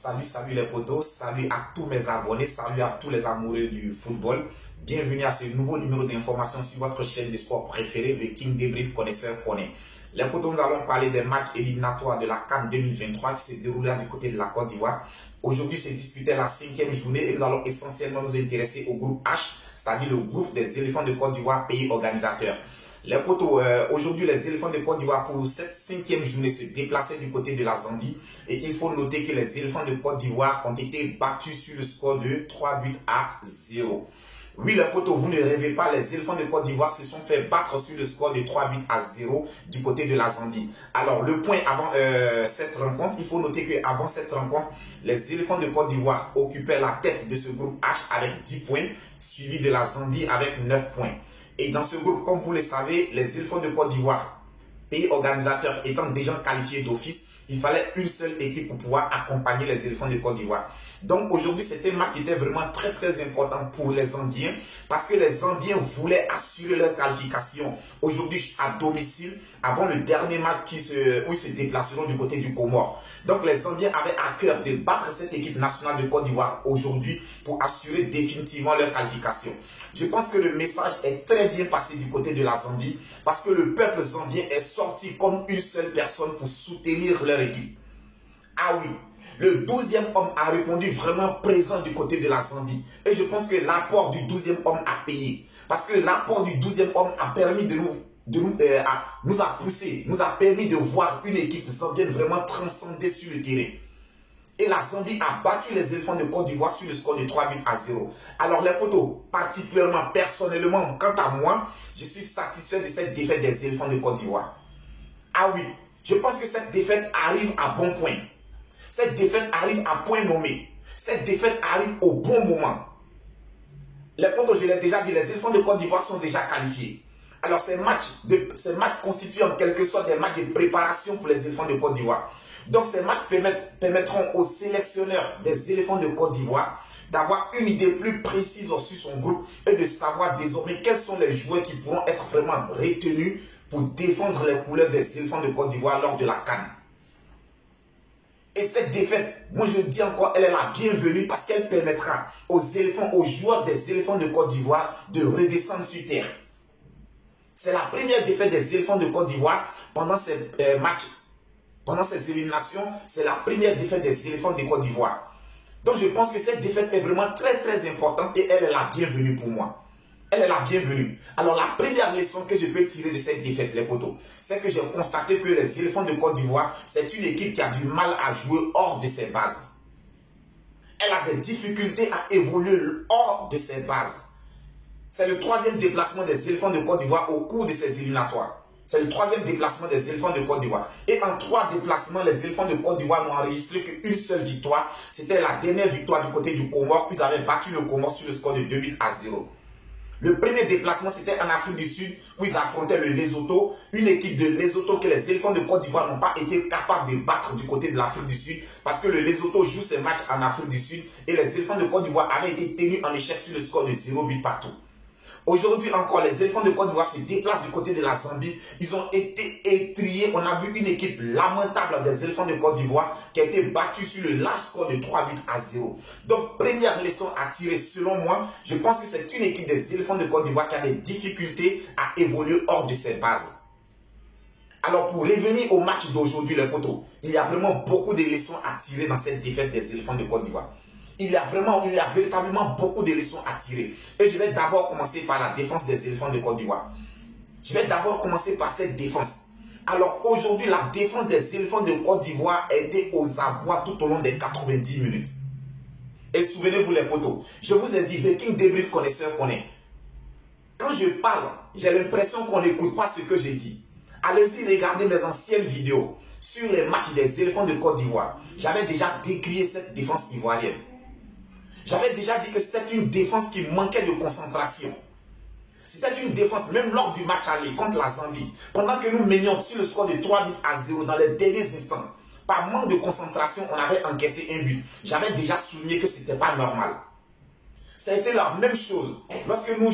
Salut les potos, salut à tous mes abonnés, salut à tous les amoureux du football. Bienvenue à ce nouveau numéro d'information sur votre chaîne de sport préférée, The King Débrief Connaisseur Connaît. Les potos, nous allons parler des matchs éliminatoires de la CAN 2023 qui s'est déroulé du côté de la Côte d'Ivoire. Aujourd'hui, c'est disputé la 5e journée et nous allons essentiellement nous intéresser au groupe H, c'est-à-dire le groupe des éléphants de Côte d'Ivoire, pays organisateur. Les potos, aujourd'hui, les éléphants de Côte d'Ivoire pour cette 5e journée se déplaçaient du côté de la Zambie. Et il faut noter que les éléphants de Côte d'Ivoire ont été battus sur le score de 3 buts à 0. Oui, les potos, vous ne rêvez pas, les éléphants de Côte d'Ivoire se sont fait battre sur le score de 3 buts à 0 du côté de la Zambie. Alors, le point avant cette rencontre, il faut noter qu'avant cette rencontre, les éléphants de Côte d'Ivoire occupaient la tête de ce groupe H avec 10 points, suivi de la Zambie avec 9 points. Et dans ce groupe, comme vous le savez, les éléphants de Côte d'Ivoire, pays organisateur étant déjà qualifiés d'office, il fallait une seule équipe pour pouvoir accompagner les éléphants de Côte d'Ivoire. Donc aujourd'hui, c'était un match qui était vraiment très important pour les Zambiens parce que les Zambiens voulaient assurer leur qualification aujourd'hui à domicile avant le dernier match où ils se déplaceront du côté du Comore. Donc les Zambiens avaient à cœur de battre cette équipe nationale de Côte d'Ivoire aujourd'hui pour assurer définitivement leur qualification. Je pense que le message est très bien passé du côté de la Zambie parce que le peuple zambien est sorti comme une seule personne pour soutenir leur équipe. Ah oui, le 12e homme a répondu vraiment présent du côté de la Zambie. Et je pense que l'apport du 12e homme a payé. Parce que l'apport du 12e homme a permis nous a permis de voir une équipe zambienne vraiment transcender sur le terrain. Et la Zambie a battu les éléphants de Côte d'Ivoire sur le score de 3 buts à 0. Alors les potos, particulièrement, personnellement, quant à moi, je suis satisfait de cette défaite des éléphants de Côte d'Ivoire. Ah oui, je pense que cette défaite arrive à bon point. Cette défaite arrive à point nommé. Cette défaite arrive au bon moment. Les potos, je l'ai déjà dit, les éléphants de Côte d'Ivoire sont déjà qualifiés. Alors ces matchs constituent en quelque sorte des matchs de préparation pour les éléphants de Côte d'Ivoire. Donc ces matchs permettront aux sélectionneurs des éléphants de Côte d'Ivoire d'avoir une idée plus précise sur son groupe et de savoir désormais quels sont les joueurs qui pourront être vraiment retenus pour défendre les couleurs des éléphants de Côte d'Ivoire lors de la CAN. Et cette défaite, moi je dis encore, elle est la bienvenue parce qu'elle permettra aux joueurs des éléphants de Côte d'Ivoire de redescendre sur terre. C'est la première défaite des éléphants de Côte d'Ivoire pendant ces matchs. Pendant ces éliminations, c'est la première défaite des éléphants de Côte d'Ivoire. Donc je pense que cette défaite est vraiment très importante et elle est la bienvenue pour moi. Elle est la bienvenue. Alors la première leçon que je peux tirer de cette défaite, les potos, c'est que j'ai constaté que les éléphants de Côte d'Ivoire, c'est une équipe qui a du mal à jouer hors de ses bases. Elle a des difficultés à évoluer hors de ses bases. C'est le 3e déplacement des éléphants de Côte d'Ivoire au cours de ces éliminatoires. C'est le 3e déplacement des éléphants de Côte d'Ivoire. Et en 3 déplacements, les éléphants de Côte d'Ivoire n'ont enregistré qu'une seule victoire. C'était la dernière victoire du côté du Comore. Puis ils avaient battu le Comore sur le score de 2 buts à 0. Le premier déplacement, c'était en Afrique du Sud où ils affrontaient le Lesotho. Une équipe de Lesotho que les éléphants de Côte d'Ivoire n'ont pas été capables de battre du côté de l'Afrique du Sud. Parce que le Lesotho joue ses matchs en Afrique du Sud. Et les éléphants de Côte d'Ivoire avaient été tenus en échec sur le score de 0 buts partout. Aujourd'hui encore, les éléphants de Côte d'Ivoire se déplacent du côté de la Zambie. Ils ont été étriés. On a vu une équipe lamentable des éléphants de Côte d'Ivoire qui a été battue sur le large score de 3 buts à 0. Donc, première leçon à tirer selon moi, je pense que c'est une équipe des éléphants de Côte d'Ivoire qui a des difficultés à évoluer hors de ses bases. Alors, pour revenir au match d'aujourd'hui, les potos, il y a vraiment beaucoup de leçons à tirer dans cette défaite des éléphants de Côte d'Ivoire. Il y a véritablement beaucoup de leçons à tirer. Et je vais d'abord commencer par la défense des éléphants de Côte d'Ivoire. Je vais d'abord commencer par cette défense. Alors aujourd'hui, la défense des éléphants de Côte d'Ivoire était aux abois tout au long des 90 minutes. Et souvenez-vous les potos, je vous ai dit, The King Débrief Connaisseur connaît. Quand je parle, j'ai l'impression qu'on n'écoute pas ce que je dis. Allez-y regarder mes anciennes vidéos sur les matchs des éléphants de Côte d'Ivoire. J'avais déjà décrié cette défense ivoirienne. J'avais déjà dit que c'était une défense qui manquait de concentration. C'était une défense, même lors du match aller contre la Zambie, pendant que nous menions sur le score de 3 buts à 0 dans les derniers instants, par manque de concentration, on avait encaissé un but. J'avais déjà souligné que ce n'était pas normal. Ça a été la même chose lorsque nous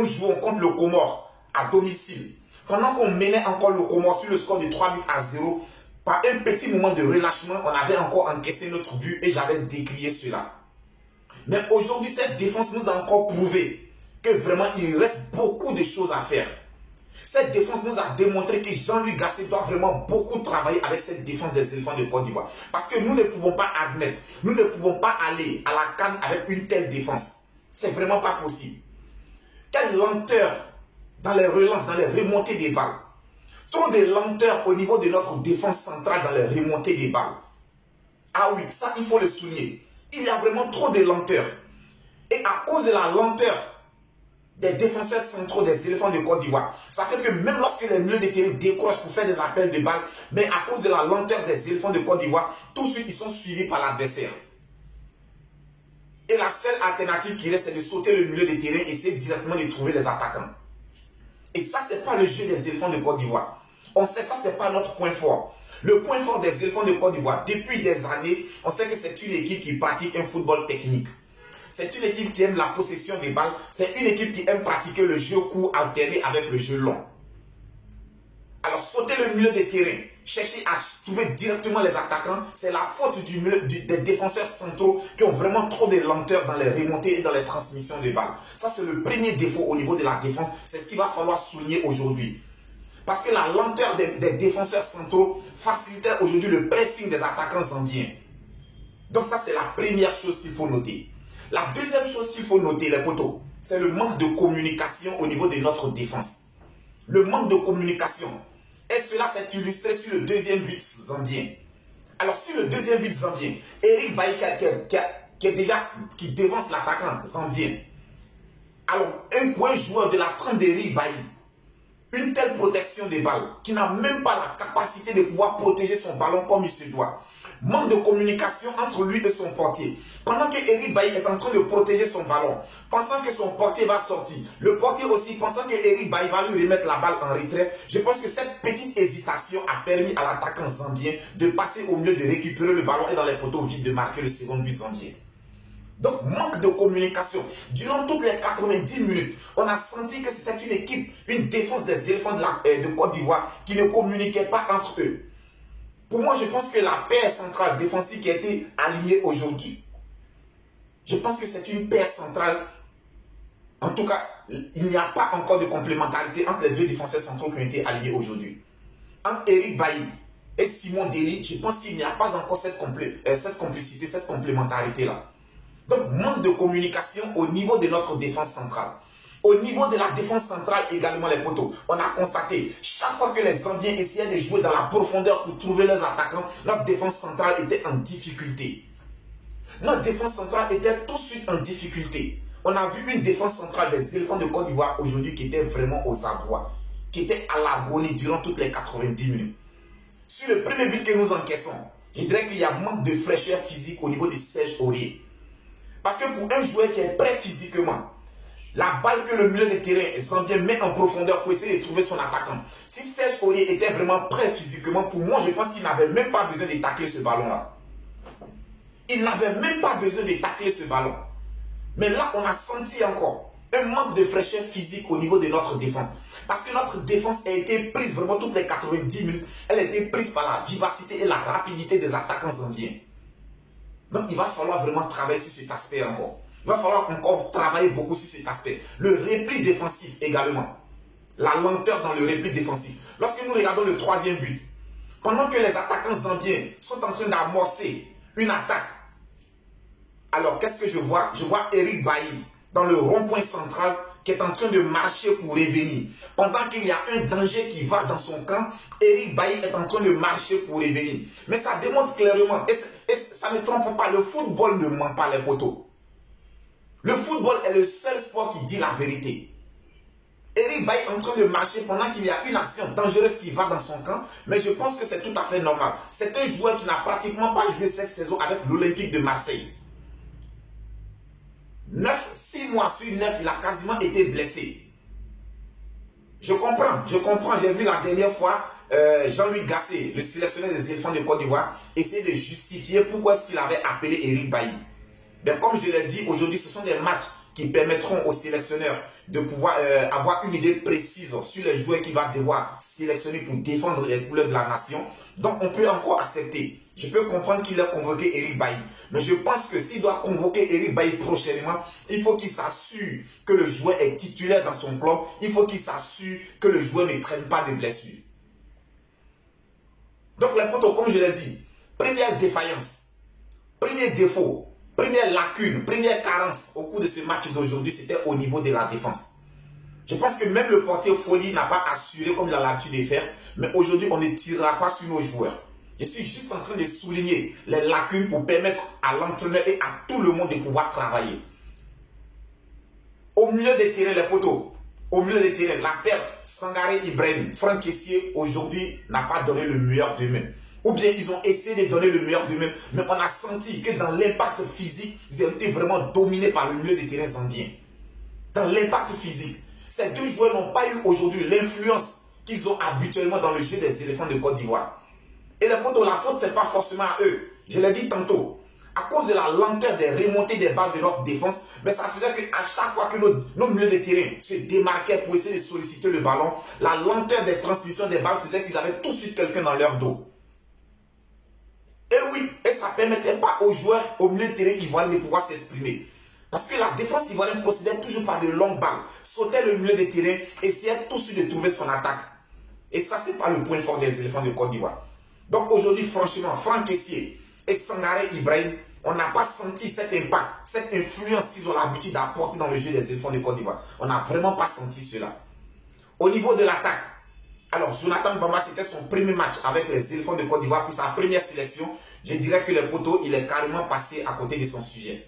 jouons contre le Comore à domicile. Pendant qu'on menait encore le Comore sur le score de 3 buts à 0, par un petit moment de relâchement, on avait encore encaissé notre but et j'avais décrié cela. Mais aujourd'hui, cette défense nous a encore prouvé que vraiment, il reste beaucoup de choses à faire. Cette défense nous a démontré que Jean-Louis Gasset doit vraiment beaucoup travailler avec cette défense des éléphants de Côte d'Ivoire. Parce que nous ne pouvons pas admettre, nous ne pouvons pas aller à la CAN avec une telle défense. C'est vraiment pas possible. Quelle lenteur dans les relances, dans les remontées des balles. Trop de lenteur au niveau de notre défense centrale dans les remontées des balles. Ah oui, ça il faut le souligner. Il y a vraiment trop de lenteur. Et à cause de la lenteur des défenseurs centraux des éléphants de Côte d'Ivoire, ça fait que même lorsque les milieux de terrain décrochent pour faire des appels de balles, mais à cause de la lenteur des éléphants de Côte d'Ivoire, tout de suite ils sont suivis par l'adversaire. Et la seule alternative qui reste, c'est de sauter le milieu de terrain et essayer directement de trouver les attaquants. Et ça, ce n'est pas le jeu des éléphants de Côte d'Ivoire. On sait ça, ce n'est pas notre point fort. Le point fort des éléphants de Côte d'Ivoire, depuis des années, on sait que c'est une équipe qui pratique un football technique. C'est une équipe qui aime la possession des balles. C'est une équipe qui aime pratiquer le jeu court alterné avec le jeu long. Alors, sauter le milieu de terrain, chercher à trouver directement les attaquants, c'est la faute des défenseurs centraux qui ont vraiment trop de lenteur dans les remontées et dans les transmissions de balles. Ça, c'est le premier défaut au niveau de la défense. C'est ce qu'il va falloir souligner aujourd'hui. Parce que la lenteur des défenseurs centraux facilitait aujourd'hui le pressing des attaquants zambiens. Donc ça, c'est la première chose qu'il faut noter. La deuxième chose qu'il faut noter, les potos, c'est le manque de communication au niveau de notre défense. Le manque de communication. Et cela s'est illustré sur le deuxième but zambien. Alors sur le deuxième but zambien, Eric Bailly qui devance l'attaquant zambien. Alors pour un joueur de la trempe d'Eric Bailly, une telle protection des balles, qui n'a même pas la capacité de pouvoir protéger son ballon comme il se doit. Manque de communication entre lui et son portier. Pendant que Eric Bailly est en train de protéger son ballon, pensant que son portier va sortir, le portier aussi pensant que Eric Bailly va lui remettre la balle en retrait, je pense que cette petite hésitation a permis à l'attaquant zambien de passer au milieu, de récupérer le ballon et dans les poteaux vides de marquer le second but zambien. Donc, manque de communication. Durant toutes les 90 minutes, on a senti que c'était une équipe, une défense des éléphants de Côte d'Ivoire qui ne communiquait pas entre eux. Pour moi, je pense que la paire centrale défensive qui a été alignée aujourd'hui, je pense que c'est une paire centrale. En tout cas, il n'y a pas encore de complémentarité entre les deux défenseurs centraux qui ont été alignés aujourd'hui. Entre Eric Bailly et Simon Deli, je pense qu'il n'y a pas encore cette complicité, cette complémentarité-là. Donc, manque de communication au niveau de notre défense centrale. Au niveau de la défense centrale également, les poteaux, on a constaté, chaque fois que les Zambiens essayaient de jouer dans la profondeur pour trouver leurs attaquants, notre défense centrale était en difficulté. Notre défense centrale était tout de suite en difficulté. On a vu une défense centrale des éléphants de Côte d'Ivoire aujourd'hui qui était vraiment aux abois, qui était à l'agonie durant toutes les 90 minutes. Sur le premier but que nous encaissons, je dirais qu'il y a manque de fraîcheur physique au niveau de Serge Aurier. Parce que pour un joueur qui est prêt physiquement, la balle que le milieu de terrain zambien met en profondeur pour essayer de trouver son attaquant, si Serge Aurier était vraiment prêt physiquement, pour moi, je pense qu'il n'avait même pas besoin de tacler ce ballon-là. Il n'avait même pas besoin de tacler ce ballon. Mais là, on a senti encore un manque de fraîcheur physique au niveau de notre défense. Parce que notre défense a été prise vraiment toutes les 90 minutes. Elle a été prise par la vivacité et la rapidité des attaquants zambiens. Donc, il va falloir vraiment travailler sur cet aspect encore. Il va falloir encore travailler beaucoup sur cet aspect. Le repli défensif également. La lenteur dans le repli défensif. Lorsque nous regardons le troisième but, pendant que les attaquants zambiens sont en train d'amorcer une attaque, alors qu'est-ce que je vois? Je vois Eric Bailly dans le rond-point central qui est en train de marcher pour revenir. Pendant qu'il y a un danger qui va dans son camp, Eric Bailly est en train de marcher pour revenir. Mais ça démontre clairement, et ça ne trompe pas, le football ne ment pas les poteaux. Le football est le seul sport qui dit la vérité. Eric Bailly est en train de marcher pendant qu'il y a une action dangereuse qui va dans son camp, mais je pense que c'est tout à fait normal. C'est un joueur qui n'a pratiquement pas joué cette saison avec l'Olympique de Marseille. 6 mois sur 9, il a quasiment été blessé. Je comprends, j'ai vu la dernière fois Jean-Louis Gasset, le sélectionneur des éléphants de Côte d'Ivoire, essayer de justifier pourquoi est-ce qu'il avait appelé Eric Bailly. Mais comme je l'ai dit, aujourd'hui, ce sont des matchs qui permettront aux sélectionneurs de pouvoir avoir une idée précise sur les joueurs qu'il va devoir sélectionner pour défendre les couleurs de la nation. Donc on peut encore accepter. Je peux comprendre qu'il a convoqué Eric Bailly. Mais je pense que s'il doit convoquer Eric Bailly prochainement, il faut qu'il s'assure que le joueur est titulaire dans son club. Il faut qu'il s'assure que le joueur ne traîne pas de blessures. Donc les potos, comme je l'ai dit, première défaillance, premier défaut, première lacune, première carence au cours de ce match d'aujourd'hui, c'était au niveau de la défense. Je pense que même le portier Folli n'a pas assuré comme il a l'habitude de faire, mais aujourd'hui on ne tirera pas sur nos joueurs. Je suis juste en train de souligner les lacunes pour permettre à l'entraîneur et à tout le monde de pouvoir travailler. Au milieu des terrains, les potos, au milieu des terrains, la paire Sangaré Ibrahim, Franck Kessié, aujourd'hui, n'a pas donné le meilleur d'eux-mêmes. Ou bien ils ont essayé de donner le meilleur d'eux-mêmes, mais on a senti que dans l'impact physique, ils ont été vraiment dominés par le milieu des terrains zambien. Dans l'impact physique, ces deux joueurs n'ont pas eu aujourd'hui l'influence qu'ils ont habituellement dans le jeu des éléphants de Côte d'Ivoire. Et les potos, la faute, ce n'est pas forcément à eux. Je l'ai dit tantôt. À cause de la lenteur des remontées des balles de notre défense, mais ça faisait qu'à chaque fois que nos milieux de terrain se démarquaient pour essayer de solliciter le ballon, la lenteur des transmissions des balles faisait qu'ils avaient tout de suite quelqu'un dans leur dos. Et oui, et ça ne permettait pas aux joueurs au milieu de terrain ivoirien de pouvoir s'exprimer. Parce que la défense ivoirienne procédait toujours par de longues balles, sautait le milieu de terrain, essayait tout de suite de trouver son attaque. Et ça, ce n'est pas le point fort des éléphants de Côte d'Ivoire. Donc aujourd'hui, franchement, Franck Kessié et Sangaré Ibrahim, on n'a pas senti cet impact, cette influence qu'ils ont l'habitude d'apporter dans le jeu des éléphants de Côte d'Ivoire. On n'a vraiment pas senti cela. Au niveau de l'attaque, alors Jonathan Bamba, c'était son premier match avec les éléphants de Côte d'Ivoire, puis sa première sélection. Je dirais que les poteaux, il est carrément passé à côté de son sujet.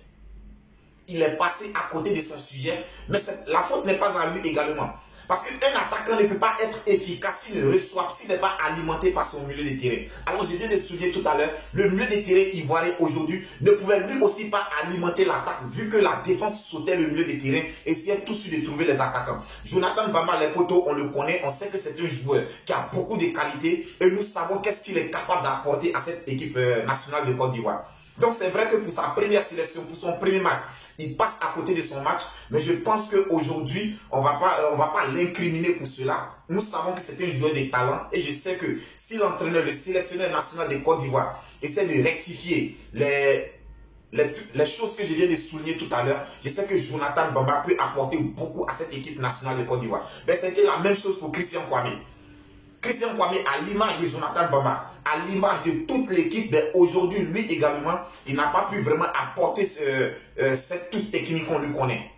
Il est passé à côté de son sujet, mais la faute n'est pas à lui également. Parce qu'un attaquant ne peut pas être efficace s'il ne reçoit, s'il n'est pas alimenté par son milieu de terrain. Alors je viens de souligner tout à l'heure, le milieu de terrain ivoirien aujourd'hui ne pouvait lui aussi pas alimenter l'attaque, vu que la défense sautait le milieu de terrain et essayait tout de suite de trouver les attaquants. Jonathan Bamba, les poteaux, on le connaît, on sait que c'est un joueur qui a beaucoup de qualités et nous savons qu'est-ce qu'il est capable d'apporter à cette équipe nationale de Côte d'Ivoire. Donc c'est vrai que pour sa première sélection, pour son premier match, il passe à côté de son match, mais je pense qu'aujourd'hui, on ne va pas l'incriminer pour cela. Nous savons que c'est un joueur de talent et je sais que si l'entraîneur, le sélectionneur national de Côte d'Ivoire essaie de rectifier les choses que je viens de souligner tout à l'heure, je sais que Jonathan Bamba peut apporter beaucoup à cette équipe nationale de Côte d'Ivoire. Mais c'était la même chose pour Christian Kwame. Christian Kwame, à l'image de Jonathan Bamba, à l'image de toute l'équipe, aujourd'hui, lui également, il n'a pas pu vraiment apporter cette touche technique qu'on lui connaît.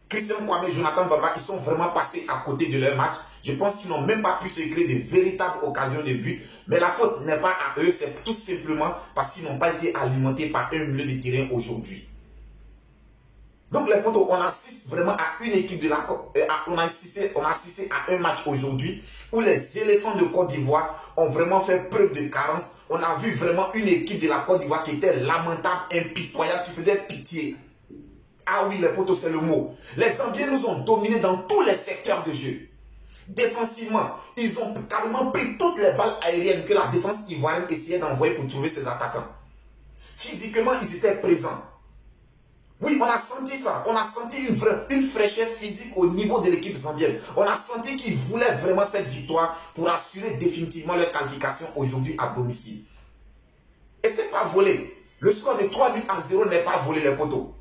Christian Kwame et Jonathan Bamba, ils sont vraiment passés à côté de leur match. Je pense qu'ils n'ont même pas pu se créer de véritables occasions de but. Mais la faute n'est pas à eux, c'est tout simplement parce qu'ils n'ont pas été alimentés par un milieu de terrain aujourd'hui. Donc les potos, on assiste vraiment à une équipe de la Côte, on a assisté à un match aujourd'hui où les éléphants de Côte d'Ivoire ont vraiment fait preuve de carence. On a vu vraiment une équipe de la Côte d'Ivoire qui était lamentable, impitoyable, qui faisait pitié. Ah oui, les potos, c'est le mot. Les Zambiens nous ont dominés dans tous les secteurs de jeu. Défensivement, ils ont carrément pris toutes les balles aériennes que la défense ivoirienne essayait d'envoyer pour trouver ses attaquants. Physiquement, ils étaient présents. Oui, on a senti ça. On a senti une fraîcheur physique au niveau de l'équipe zambienne. On a senti qu'ils voulaient vraiment cette victoire pour assurer définitivement leur qualification aujourd'hui à domicile. Et ce n'est pas volé. Le score de 3-0 n'est pas volé, les potos.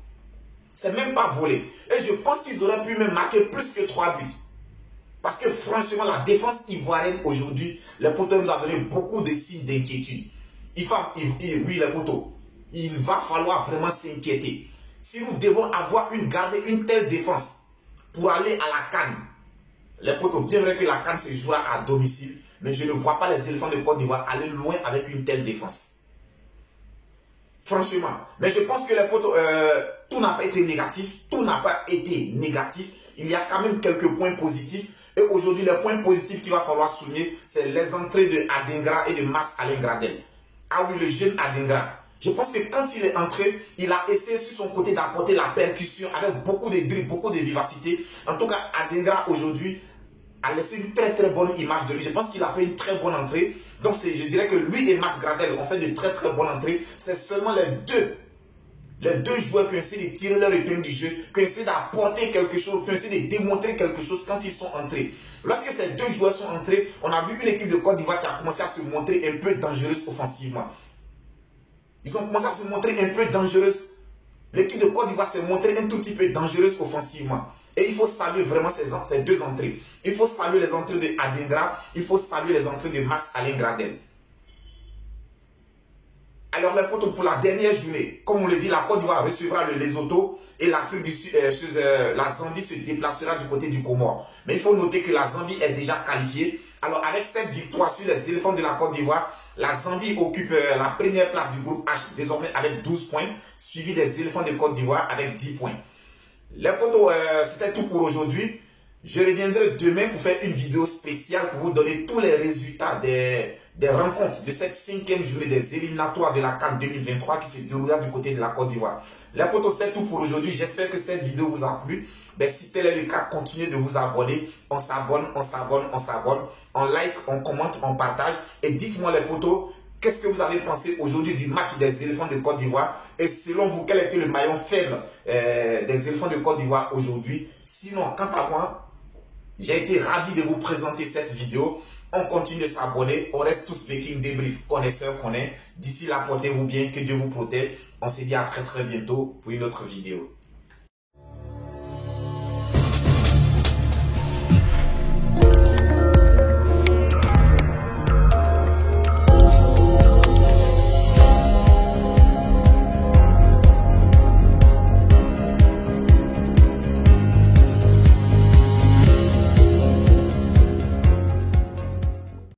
C'est même pas volé. Et je pense qu'ils auraient pu même marquer plus que 3 buts. Parce que franchement, la défense ivoirienne aujourd'hui, les potos nous a donné beaucoup de signes d'inquiétude. Oui, les potos, il va falloir vraiment s'inquiéter. Si nous devons garder une telle défense pour aller à la CAN, les potos, bien vrai que la CAN se jouera à domicile, mais je ne vois pas les éléphants de Côte d'Ivoire aller loin avec une telle défense. Franchement. Mais je pense que les potos, tout n'a pas été négatif. Tout n'a pas été négatif. Il y a quand même quelques points positifs. Et aujourd'hui, les points positifs qu'il va falloir souligner, c'est les entrées de Adingra et de Mas Alain Gradel. Ah oui, le jeune Adingra. Je pense que quand il est entré, il a essayé sur son côté d'apporter la percussion avec beaucoup de dribbles, beaucoup de vivacité. En tout cas, Adingra aujourd'hui a laissé une très très bonne image de lui. Je pense qu'il a fait une très bonne entrée. Donc je dirais que lui et Mas Gradel ont fait de très très bonnes entrées. C'est seulement les deux Les deux joueurs qui ont essayé de tirer leur épingle du jeu, qui ont essayé d'apporter quelque chose, qui ont essayé de démontrer quelque chose quand ils sont entrés. Lorsque ces deux joueurs sont entrés, on a vu une équipe de Côte d'Ivoire qui a commencé à se montrer un peu dangereuse offensivement. Ils ont commencé à se montrer un peu dangereuse. L'équipe de Côte d'Ivoire s'est montrée un tout petit peu dangereuse offensivement. Et il faut saluer vraiment ces deux entrées. Il faut saluer les entrées de Adingra, il faut saluer les entrées de Max Alain Gradel. Alors les potos, pour la dernière journée, comme on le dit, la Côte d'Ivoire recevra le Lesotho et l'Afrique du Sud, la Zambie se déplacera du côté du Comore. Mais il faut noter que la Zambie est déjà qualifiée. Alors avec cette victoire sur les éléphants de la Côte d'Ivoire, la Zambie occupe la première place du groupe H, désormais avec 12 points, suivi des éléphants de Côte d'Ivoire avec 10 points. Les potos, c'était tout pour aujourd'hui. Je reviendrai demain pour faire une vidéo spéciale pour vous donner tous les résultats des rencontres de cette 5e journée des éliminatoires de la CAN 2023 qui se déroulera du côté de la Côte d'Ivoire. Les potos, c'était tout pour aujourd'hui. J'espère que cette vidéo vous a plu. Ben, si tel est le cas, continuez de vous abonner. On s'abonne, on s'abonne, on s'abonne. On like, on commente, on partage. Et dites-moi les potos, qu'est-ce que vous avez pensé aujourd'hui du match des éléphants de Côte d'Ivoire? Et selon vous, quel était le maillon faible des éléphants de Côte d'Ivoire aujourd'hui? Sinon, quant à moi, j'ai été ravi de vous présenter cette vidéo. On continue de s'abonner. On reste tous Viking Débrief, connaisseurs qu'on est. D'ici là, portez-vous bien. Que Dieu vous protège. On se dit à très bientôt pour une autre vidéo.